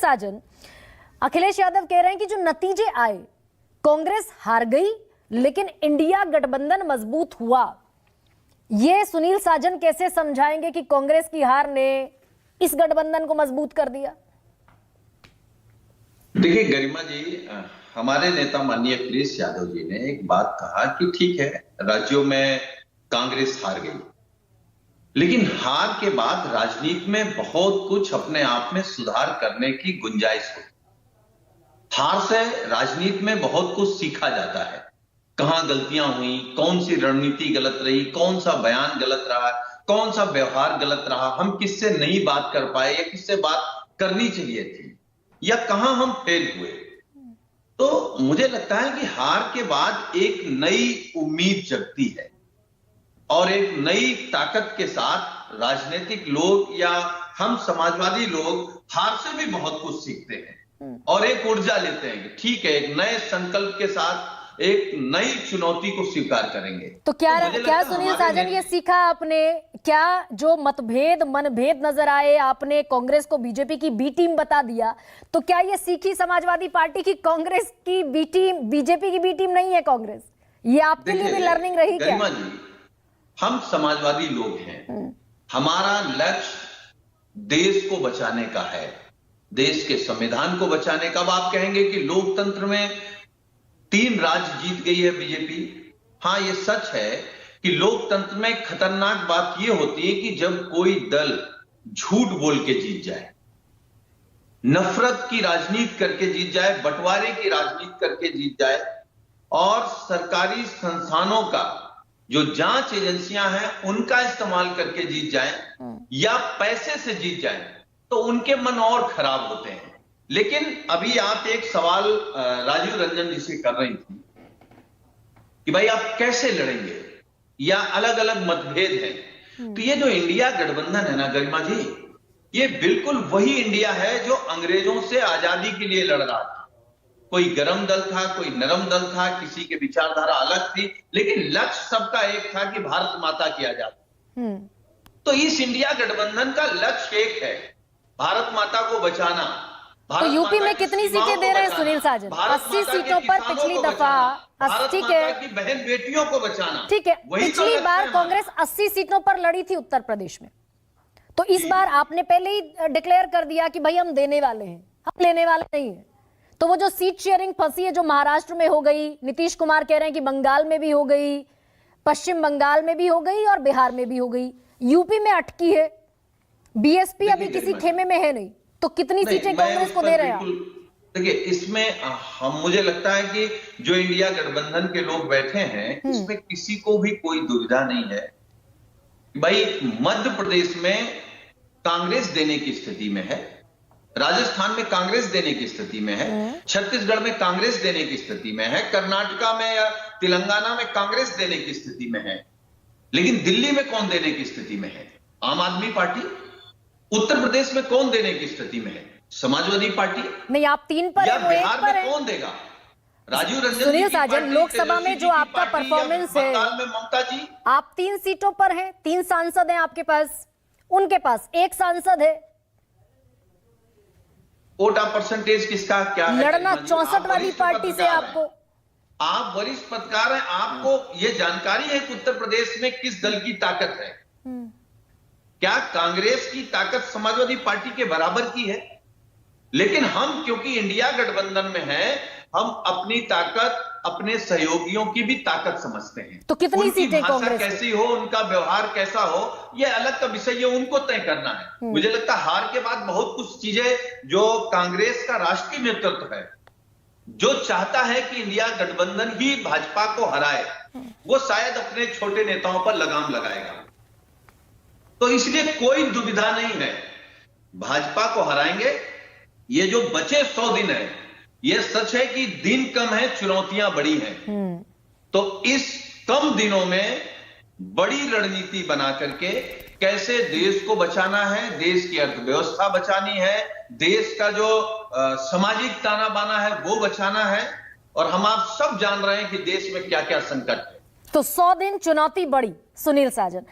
साजन, अखिलेश यादव कह रहे हैं कि जो नतीजे आए, कांग्रेस हार गई लेकिन इंडिया गठबंधन मजबूत हुआ। ये सुनील साजन कैसे समझाएंगे कि कांग्रेस की हार ने इस गठबंधन को मजबूत कर दिया? देखिए गरिमा जी, हमारे नेता माननीय अखिलेश यादव जी ने एक बात कहा कि ठीक है, राज्यों में कांग्रेस हार गई, लेकिन हार के बाद राजनीति में बहुत कुछ अपने आप में सुधार करने की गुंजाइश होती है। हार से राजनीति में बहुत कुछ सीखा जाता है, कहां गलतियां हुई, कौन सी रणनीति गलत रही, कौन सा बयान गलत रहा, कौन सा व्यवहार गलत रहा, हम किससे नहीं बात कर पाए या किससे बात करनी चाहिए थी, या कहां हम फेल हुए। तो मुझे लगता है कि हार के बाद एक नई उम्मीद जगती है और एक नई ताकत के साथ राजनीतिक लोग या हम समाजवादी लोग हार से भी बहुत कुछ सीखते हैं और एक ऊर्जा लेते हैं कि ठीक है, एक नए संकल्प के साथ एक नई चुनौती को स्वीकार करेंगे। तो क्या सुनील साजन ये सीखा आपने? क्या जो मतभेद मनभेद नजर आए, आपने कांग्रेस को बीजेपी की बी टीम बता दिया, तो क्या ये सीखी समाजवादी पार्टी की कांग्रेस की बी टीम बीजेपी की बी टीम नहीं है कांग्रेस? ये आपके लिए भी लर्निंग रही क्या? जी, हम समाजवादी लोग हैं, हमारा लक्ष्य देश को बचाने का है, देश के संविधान को बचाने का। अब आप कहेंगे कि लोकतंत्र में 3 राज्य जीत गई है बीजेपी। हां, ये सच है कि लोकतंत्र में खतरनाक बात यह होती है कि जब कोई दल झूठ बोल के जीत जाए, नफरत की राजनीति करके जीत जाए, बंटवारे की राजनीति करके जीत जाए और सरकारी संस्थानों का जो जांच एजेंसियां हैं उनका इस्तेमाल करके जीत जाए या पैसे से जीत जाए, तो उनके मन और खराब होते हैं। लेकिन अभी आप एक सवाल राजीव रंजन जी से कर रही थी कि भाई आप कैसे लड़ेंगे या अलग अलग मतभेद हैं। तो ये जो इंडिया गठबंधन है ना गरिमा जी, ये बिल्कुल वही इंडिया है जो अंग्रेजों से आजादी के लिए लड़ रहा था। कोई गरम दल था, कोई नरम दल था, किसी की विचारधारा अलग थी, लेकिन लक्ष्य सबका एक था कि भारत माता की आजादी। तो इस इंडिया गठबंधन का लक्ष्य एक है, भारत माता को बचाना। तो यूपी में कितनी सीटें दे रहे हैं सुनील साजन? 80 सीटों पर पिछली दफा। ठीक है, बहन बेटियों को बचाना। ठीक है, पिछली बार कांग्रेस 80 सीटों पर लड़ी थी उत्तर प्रदेश में, तो इस बार आपने पहले ही डिक्लेयर कर दिया कि भाई हम देने वाले हैं, हम लेने वाले नहीं है। तो वो जो सीट शेयरिंग फंसी है, जो महाराष्ट्र में हो गई, नीतीश कुमार कह रहे हैं कि बंगाल में भी हो गई, पश्चिम बंगाल में भी हो गई और बिहार में भी हो गई, यूपी में अटकी है। बीएसपी अभी किसी खेमे में है नहीं, तो कितनी सीटें कांग्रेस को दे रहे हैं? देखिए, इसमें हम मुझे लगता है कि जो इंडिया गठबंधन के लोग बैठे हैं, इसमें किसी को भी कोई दुविधा नहीं है। भाई मध्य प्रदेश में कांग्रेस देने की स्थिति में है, राजस्थान में कांग्रेस देने की स्थिति में है, छत्तीसगढ़ में कांग्रेस देने की स्थिति में है, कर्नाटका में या तेलंगाना में कांग्रेस देने की स्थिति में है, लेकिन दिल्ली में कौन देने की स्थिति में है? आम आदमी पार्टी। उत्तर प्रदेश में कौन देने की स्थिति में है? समाजवादी पार्टी। नहीं, आप 3 पर या हैं, वो 1 बिहार पर में है। कौन देगा? राजीव रंजन। सुनील साजन, लोकसभा में जो आपका परफॉर्मेंस है, ममता जी, आप 3 सीटों पर हैं, 3 सांसद हैं आपके पास, उनके पास 1 सांसद है। कोटा परसेंटेज किसका क्या है? लड़ना 64 वाली पार्टी से आपको। आप वरिष्ठ पत्रकार हैं, आपको यह जानकारी है कि उत्तर प्रदेश में किस दल की ताकत है। क्या कांग्रेस की ताकत समाजवादी पार्टी के बराबर की है? लेकिन हम क्योंकि इंडिया गठबंधन में हैं, हम अपनी ताकत अपने सहयोगियों की भी ताकत समझते हैं। तो कितनी सीटें कांग्रेस कैसी हो, उनका व्यवहार कैसा हो, यह अलग का विषय, ये उनको तय करना है। मुझे लगता है हार के बाद बहुत कुछ चीजें जो कांग्रेस का राष्ट्रीय नेतृत्व है, जो चाहता है कि इंडिया गठबंधन ही भाजपा को हराए, वो शायद अपने छोटे नेताओं पर लगाम लगाएगा। तो इसलिए कोई दुविधा नहीं है, भाजपा को हराएंगे। ये जो बचे 100 दिन है, ये सच है कि दिन कम है, चुनौतियां बड़ी हैं। तो इस कम दिनों में बड़ी रणनीति बना करके कैसे देश को बचाना है, देश की अर्थव्यवस्था बचानी है, देश का जो सामाजिक ताना बाना है वो बचाना है। और हम आप सब जान रहे हैं कि देश में क्या क्या संकट है। तो 100 दिन चुनौती बड़ी, सुनील साजन।